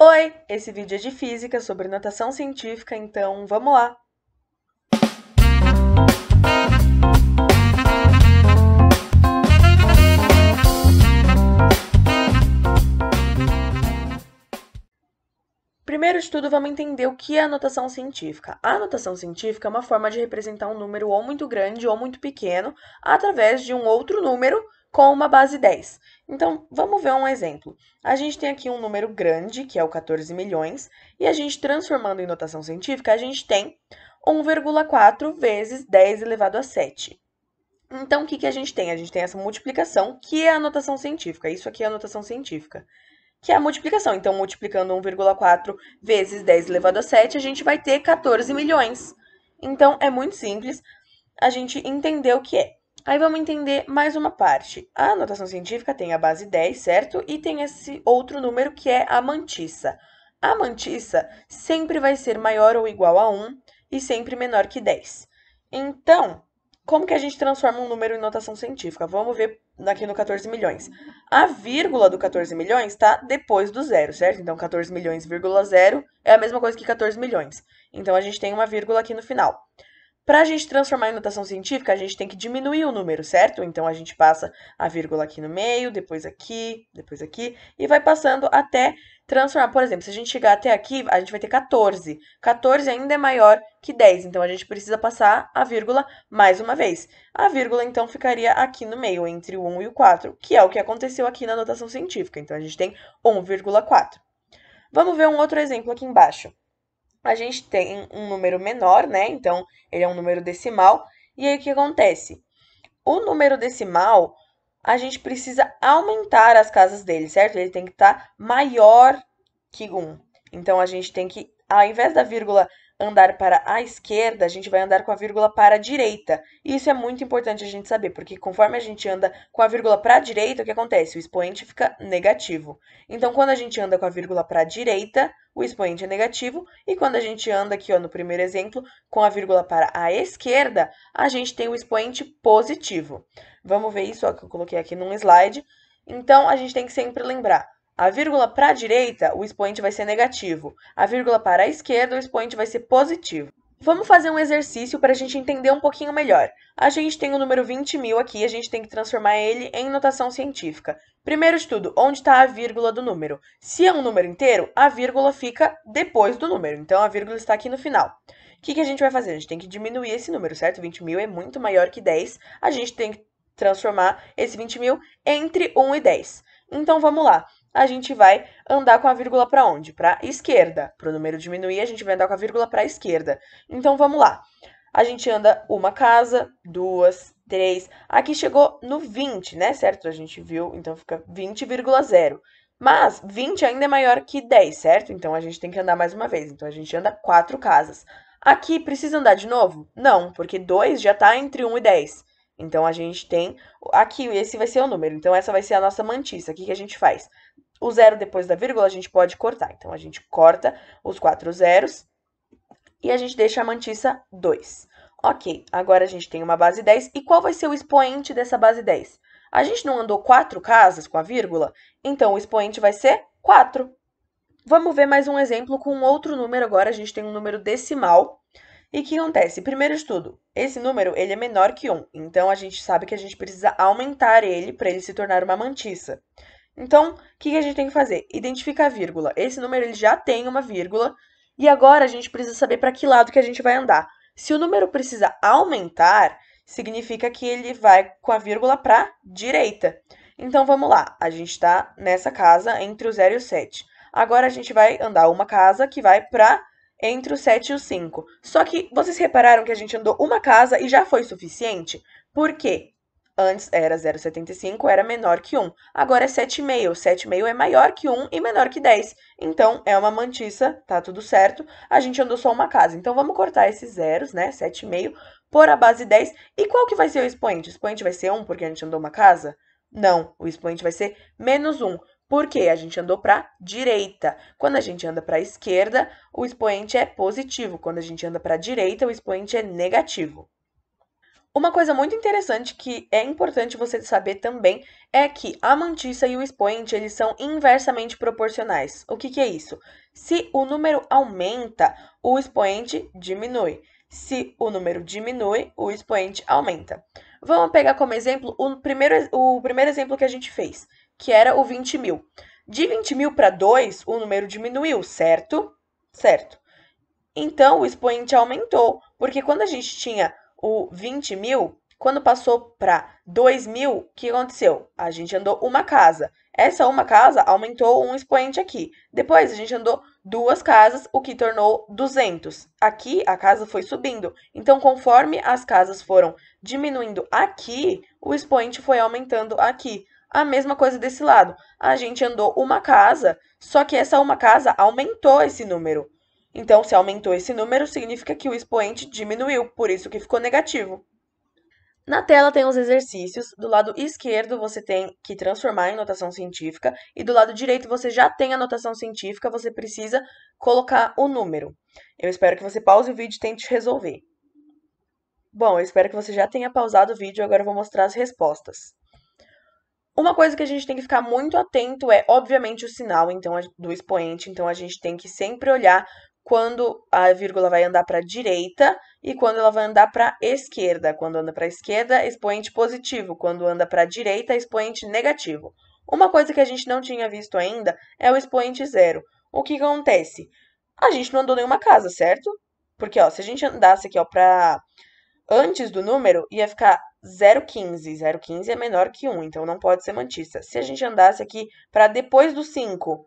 Oi, esse vídeo é de física sobre notação científica, então vamos lá! Primeiro de tudo, vamos entender o que é a notação científica. A notação científica é uma forma de representar um número ou muito grande ou muito pequeno através de um outro número com uma base 10. Então, vamos ver um exemplo. A gente tem aqui um número grande, que é o 14 milhões, e a gente transformando em notação científica, a gente tem 1,4 vezes 10 elevado a 7. Então, o que a gente tem? A gente tem essa multiplicação, que é a notação científica. Isso aqui é a notação científica, que é a multiplicação. Então, multiplicando 1,4 vezes 10 elevado a 7, a gente vai ter 14 milhões. Então, é muito simples a gente entender o que é. Aí vamos entender mais uma parte. A notação científica tem a base 10, certo? E tem esse outro número que é a mantissa. A mantissa sempre vai ser maior ou igual a 1 e sempre menor que 10. Então, como que a gente transforma um número em notação científica? Vamos ver aqui no 14 milhões. A vírgula do 14 milhões está depois do zero, certo? Então, 14 milhões, vírgula zero é a mesma coisa que 14 milhões. Então, a gente tem uma vírgula aqui no final. Para a gente transformar em notação científica, a gente tem que diminuir o número, certo? Então, a gente passa a vírgula aqui no meio, depois aqui, e vai passando até transformar. Por exemplo, se a gente chegar até aqui, a gente vai ter 14. 14 ainda é maior que 10, então a gente precisa passar a vírgula mais uma vez. A vírgula, então, ficaria aqui no meio, entre o 1 e o 4, que é o que aconteceu aqui na notação científica. Então, a gente tem 1,4. Vamos ver um outro exemplo aqui embaixo. A gente tem um número menor, né? Então, ele é um número decimal. E aí, o que acontece? O número decimal, a gente precisa aumentar as casas dele, certo? Ele tem que estar maior que 1. Então, a gente tem que, ao invés da vírgula andar para a esquerda, a gente vai andar com a vírgula para a direita. E isso é muito importante a gente saber, porque conforme a gente anda com a vírgula para a direita, o que acontece? O expoente fica negativo. Então, quando a gente anda com a vírgula para a direita, o expoente é negativo. E quando a gente anda aqui, ó, no primeiro exemplo, com a vírgula para a esquerda, a gente tem o expoente positivo. Vamos ver isso, ó, que eu coloquei aqui num slide. Então, a gente tem que sempre lembrar. A vírgula para a direita, o expoente vai ser negativo. A vírgula para a esquerda, o expoente vai ser positivo. Vamos fazer um exercício para a gente entender um pouquinho melhor. A gente tem o número 20.000 aqui, a gente tem que transformar ele em notação científica. Primeiro de tudo, onde está a vírgula do número? Se é um número inteiro, a vírgula fica depois do número, então a vírgula está aqui no final. O que a gente vai fazer? A gente tem que diminuir esse número, certo? 20.000 é muito maior que 10, a gente tem que transformar esse 20.000 entre 1 e 10. Então, vamos lá. A gente vai andar com a vírgula para onde? Para a esquerda. Para o número diminuir, a gente vai andar com a vírgula para a esquerda. Então, vamos lá. A gente anda uma casa, duas, três. Aqui chegou no 20, né? Certo? A gente viu, então fica 20,0. Mas 20 ainda é maior que 10, certo? Então, a gente tem que andar mais uma vez. Então, a gente anda 4 casas. Aqui, precisa andar de novo? Não, porque 2 já está entre 1 e 10. Então, a gente tem... Aqui, esse vai ser o número. Então, essa vai ser a nossa mantissa. O que a gente faz? O zero depois da vírgula a gente pode cortar. Então, a gente corta os 4 zeros e a gente deixa a mantissa 2. Ok, agora a gente tem uma base 10. E qual vai ser o expoente dessa base 10? A gente não andou 4 casas com a vírgula? Então, o expoente vai ser 4. Vamos ver mais um exemplo com um outro número agora. A gente tem um número decimal. E o que acontece? Primeiro de tudo, esse número ele é menor que 1. Então, a gente sabe que a gente precisa aumentar ele para ele se tornar uma mantissa. Então, o que a gente tem que fazer? Identificar a vírgula. Esse número ele já tem uma vírgula. E agora a gente precisa saber para que lado que a gente vai andar. Se o número precisa aumentar, significa que ele vai com a vírgula para a direita. Então, vamos lá. A gente está nessa casa entre o 0 e o 7. Agora, a gente vai andar uma casa que vai para entre o 7 e o 5. Só que vocês repararam que a gente andou uma casa e já foi suficiente? Por quê? Antes era 0,75, era menor que 1. Agora é 7,5. 7,5 é maior que 1 e menor que 10. Então, é uma mantissa, tá tudo certo. A gente andou só uma casa. Então, vamos cortar esses zeros, né? 7,5 por a base 10. E qual que vai ser o expoente? O expoente vai ser 1 porque a gente andou uma casa? Não, o expoente vai ser menos 1. Por quê? A gente andou para a direita. Quando a gente anda para a esquerda, o expoente é positivo. Quando a gente anda para a direita, o expoente é negativo. Uma coisa muito interessante que é importante você saber também é que a mantissa e o expoente, eles são inversamente proporcionais. O que que é isso? Se o número aumenta, o expoente diminui. Se o número diminui, o expoente aumenta. Vamos pegar como exemplo o primeiro exemplo que a gente fez, que era o 20 mil. De 20 mil para 2, o número diminuiu, certo? Certo. Então, o expoente aumentou, porque quando a gente tinha o 20 mil, quando passou para 2 mil, o que aconteceu? A gente andou uma casa. Essa uma casa aumentou um expoente aqui. Depois, a gente andou duas casas, o que tornou 200. Aqui, a casa foi subindo. Então, conforme as casas foram diminuindo aqui, o expoente foi aumentando aqui. A mesma coisa desse lado. A gente andou uma casa, só que essa uma casa aumentou esse número. Então, se aumentou esse número, significa que o expoente diminuiu, por isso que ficou negativo. Na tela tem os exercícios. Do lado esquerdo você tem que transformar em notação científica e do lado direito você já tem a notação científica, você precisa colocar o número. Eu espero que você pause o vídeo e tente resolver. Bom, eu espero que você já tenha pausado o vídeo, agora eu vou mostrar as respostas. Uma coisa que a gente tem que ficar muito atento é, obviamente, o sinal do expoente. Então, a gente tem que sempre olhar quando a vírgula vai andar para a direita e quando ela vai andar para a esquerda. Quando anda para a esquerda, expoente positivo. Quando anda para a direita, expoente negativo. Uma coisa que a gente não tinha visto ainda é o expoente zero. O que acontece? A gente não andou nenhuma casa, certo? Porque, ó, se a gente andasse aqui, ó, para antes do número, ia ficar 0,15. 0,15 é menor que 1, então não pode ser mantissa. Se a gente andasse aqui para depois do 5, o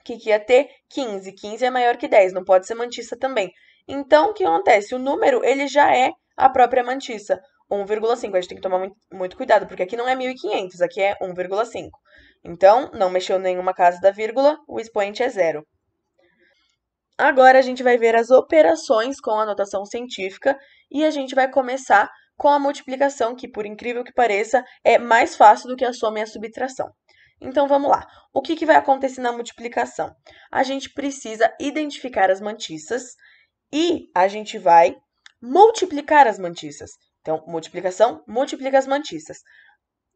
que ia ter? 15. 15 é maior que 10, não pode ser mantissa também. Então, o que acontece? O número, ele já é a própria mantissa. 1,5. A gente tem que tomar muito cuidado, porque aqui não é 1.500, aqui é 1,5. Então, não mexeu nenhuma casa da vírgula, o expoente é zero. Agora a gente vai ver as operações com a notação científica e a gente vai começar com a multiplicação, que por incrível que pareça, é mais fácil do que a soma e a subtração. Então vamos lá. O que, que vai acontecer na multiplicação? A gente precisa identificar as mantissas e a gente vai multiplicar as mantissas. Então, multiplicação, multiplica as mantissas.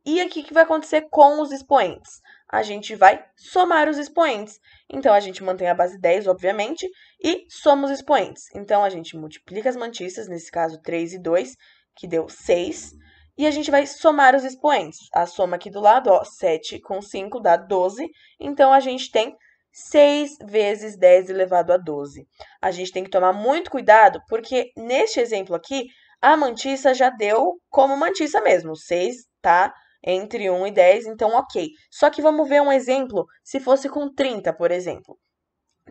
E aqui o que vai acontecer com os expoentes? A gente vai somar os expoentes. Então, a gente mantém a base 10, obviamente, e soma os expoentes. Então, a gente multiplica as mantissas, nesse caso 3 e 2, que deu 6. E a gente vai somar os expoentes. A soma aqui do lado, ó, 7 com 5 dá 12. Então, a gente tem 6 vezes 10 elevado a 12. A gente tem que tomar muito cuidado, porque neste exemplo aqui, a mantissa já deu como mantissa mesmo. 6 tá entre 1 e 10, então ok. Só que vamos ver um exemplo se fosse com 30, por exemplo.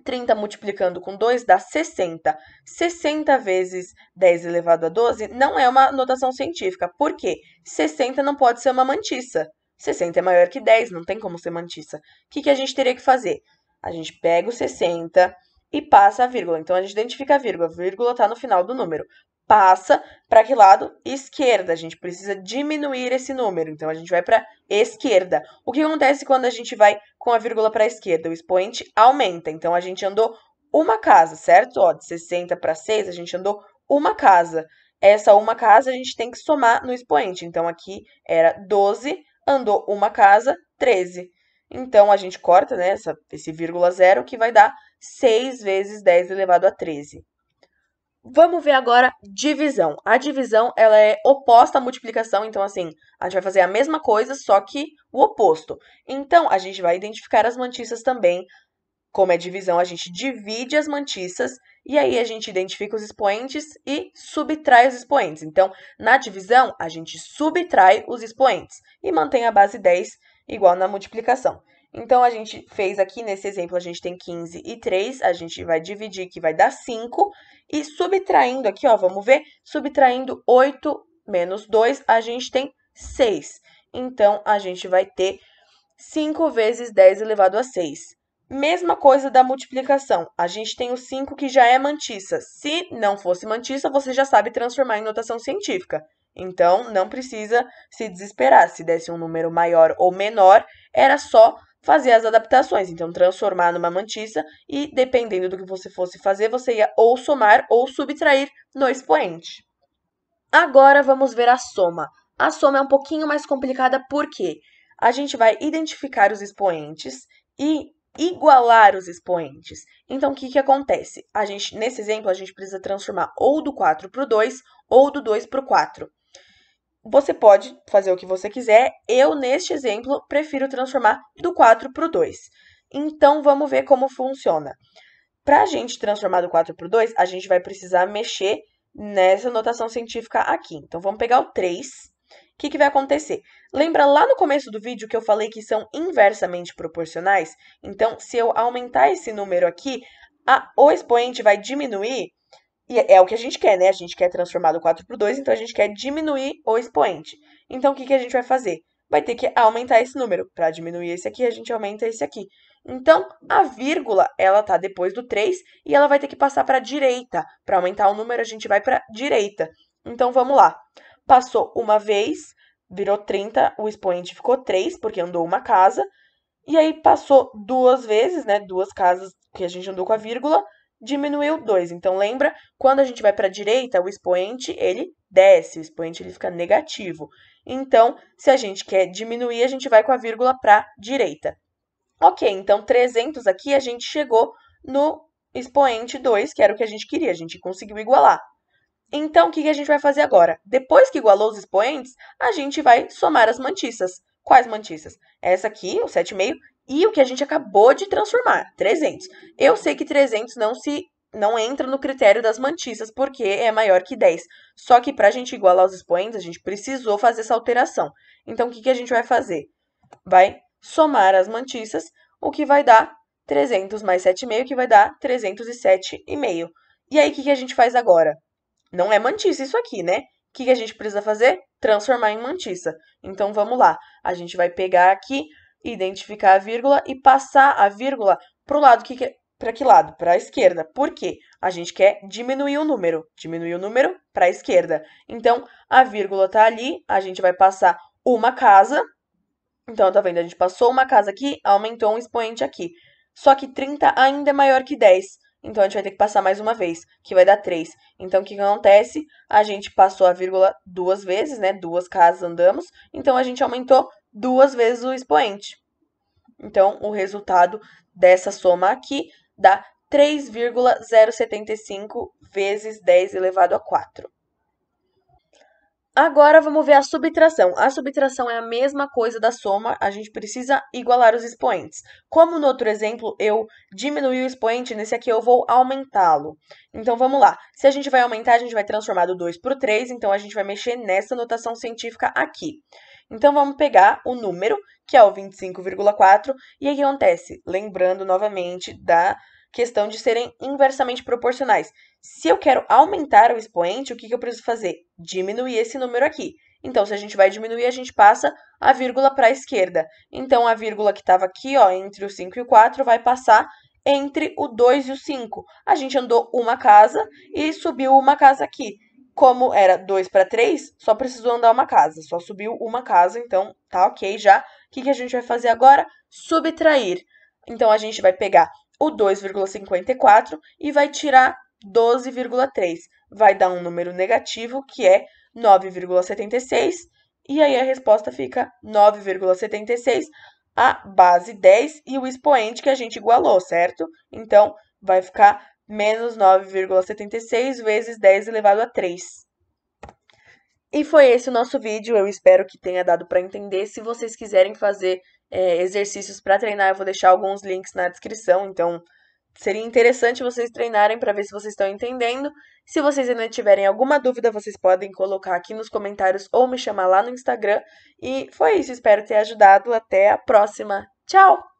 30 multiplicando com 2 dá 60. 60 vezes 10 elevado a 12 não é uma notação científica. Por quê? 60 não pode ser uma mantissa. 60 é maior que 10, não tem como ser mantissa. O que, que a gente teria que fazer? A gente pega o 60 e passa a vírgula. Então, a gente identifica a vírgula está no final do número. Passa para que lado? Esquerda. A gente precisa diminuir esse número. Então, a gente vai para esquerda. O que acontece quando a gente vai com a vírgula para a esquerda? O expoente aumenta. Então, a gente andou uma casa, certo? Ó, de 60 para 6, a gente andou uma casa. Essa uma casa a gente tem que somar no expoente. Então, aqui era 12, andou uma casa, 13. Então, a gente corta, né, esse vírgula zero, que vai dar 6 vezes 10 elevado a 13. Vamos ver agora divisão. A divisão, ela é oposta à multiplicação, então assim, a gente vai fazer a mesma coisa, só que o oposto. Então, a gente vai identificar as mantissas também. Como é divisão, a gente divide as mantissas e aí a gente identifica os expoentes e subtrai os expoentes. Então, na divisão, a gente subtrai os expoentes e mantém a base 10 igual na multiplicação. Então, a gente fez aqui, nesse exemplo, a gente tem 15 e 3, a gente vai dividir, que vai dar 5, e subtraindo aqui, ó, vamos ver, subtraindo 8 menos 2, a gente tem 6. Então, a gente vai ter 5 vezes 10 elevado a 6. Mesma coisa da multiplicação. A gente tem o 5 que já é mantissa. Se não fosse mantissa, você já sabe transformar em notação científica. Então, não precisa se desesperar. Se desse um número maior ou menor, era só fazer as adaptações. Então, transformar numa mantissa e, dependendo do que você fosse fazer, você ia ou somar ou subtrair no expoente. Agora vamos ver a soma. A soma é um pouquinho mais complicada porque a gente vai identificar os expoentes e igualar os expoentes. Então, o que que acontece? Nesse exemplo, a gente precisa transformar ou do 4 para o 2 ou do 2 para o 4. Você pode fazer o que você quiser. Eu, neste exemplo, prefiro transformar do 4 para o 2. Então, vamos ver como funciona. Para a gente transformar do 4 para o 2, a gente vai precisar mexer nessa notação científica aqui. Então, vamos pegar o 3. O que que vai acontecer? Lembra lá no começo do vídeo que eu falei que são inversamente proporcionais? Então, se eu aumentar esse número aqui, o expoente vai diminuir, e é o que a gente quer, né? A gente quer transformar do 4 para o 2, então a gente quer diminuir o expoente. Então, o que que a gente vai fazer? Vai ter que aumentar esse número. Para diminuir esse aqui, a gente aumenta esse aqui. Então, a vírgula, ela tá depois do 3 e ela vai ter que passar para a direita. Para aumentar o número, a gente vai para a direita. Então, vamos lá. Passou uma vez, virou 30, o expoente ficou 3, porque andou uma casa. E aí, passou duas vezes, né? Duas casas que a gente andou com a vírgula, diminuiu 2. Então, lembra, quando a gente vai para a direita, o expoente, ele desce, o expoente ele fica negativo. Então, se a gente quer diminuir, a gente vai com a vírgula para a direita. Ok, então 300 aqui a gente chegou no expoente 2, que era o que a gente queria, a gente conseguiu igualar. Então, o que a gente vai fazer agora? Depois que igualou os expoentes, a gente vai somar as mantiças. Quais mantiças? Essa aqui, o 7,5, e o que a gente acabou de transformar, 300. Eu sei que 300 não entra no critério das mantiças, porque é maior que 10. Só que para a gente igualar os expoentes, a gente precisou fazer essa alteração. Então, o que a gente vai fazer? Vai somar as mantiças, o que vai dar 300 mais 7,5, que vai dar 307,5. E aí, o que a gente faz agora? Não é mantiça isso aqui, né? O que a gente precisa fazer? Transformar em mantiça. Então, vamos lá. A gente vai pegar aqui, identificar a vírgula e passar a vírgula para o lado para que lado? Para a esquerda. Por quê? A gente quer diminuir o número. Diminuir o número para a esquerda. Então, a vírgula está ali, a gente vai passar uma casa. Então, tá vendo? A gente passou uma casa aqui, aumentou um expoente aqui. Só que 30 ainda é maior que 10. Então, a gente vai ter que passar mais uma vez, que vai dar 3. Então, o que acontece? A gente passou a vírgula duas vezes, né? Duas casas andamos. Então, a gente aumentou duas vezes o expoente. Então, o resultado dessa soma aqui dá 3,075 vezes 10 elevado a 4. Agora vamos ver a subtração. A subtração é a mesma coisa da soma, a gente precisa igualar os expoentes. Como no outro exemplo eu diminuí o expoente, nesse aqui eu vou aumentá-lo. Então vamos lá. Se a gente vai aumentar, a gente vai transformar do 2 para o 3, então a gente vai mexer nessa notação científica aqui. Então vamos pegar o número, que é o 25,4, e aí o que acontece? Lembrando novamente da questão de serem inversamente proporcionais. Se eu quero aumentar o expoente, o que eu preciso fazer? Diminuir esse número aqui. Então, se a gente vai diminuir, a gente passa a vírgula para a esquerda. Então, a vírgula que estava aqui, ó, entre o 5 e o 4, vai passar entre o 2 e o 5. A gente andou uma casa e subiu uma casa aqui. Como era 2 para 3, só precisou andar uma casa. Só subiu uma casa, então tá ok já. O que a gente vai fazer agora? Subtrair. Então, a gente vai pegar o 2,54 e vai tirar 12,3. Vai dar um número negativo, que é 9,76. E aí a resposta fica 9,76, a base 10 e o expoente que a gente igualou, certo? Então, vai ficar menos 9,76 vezes 10 elevado a 3. E foi esse o nosso vídeo, eu espero que tenha dado para entender. Se vocês quiserem fazer exercícios para treinar, eu vou deixar alguns links na descrição, então seria interessante vocês treinarem para ver se vocês estão entendendo. Se vocês ainda tiverem alguma dúvida, vocês podem colocar aqui nos comentários ou me chamar lá no Instagram. E foi isso, espero ter ajudado. Até a próxima. Tchau!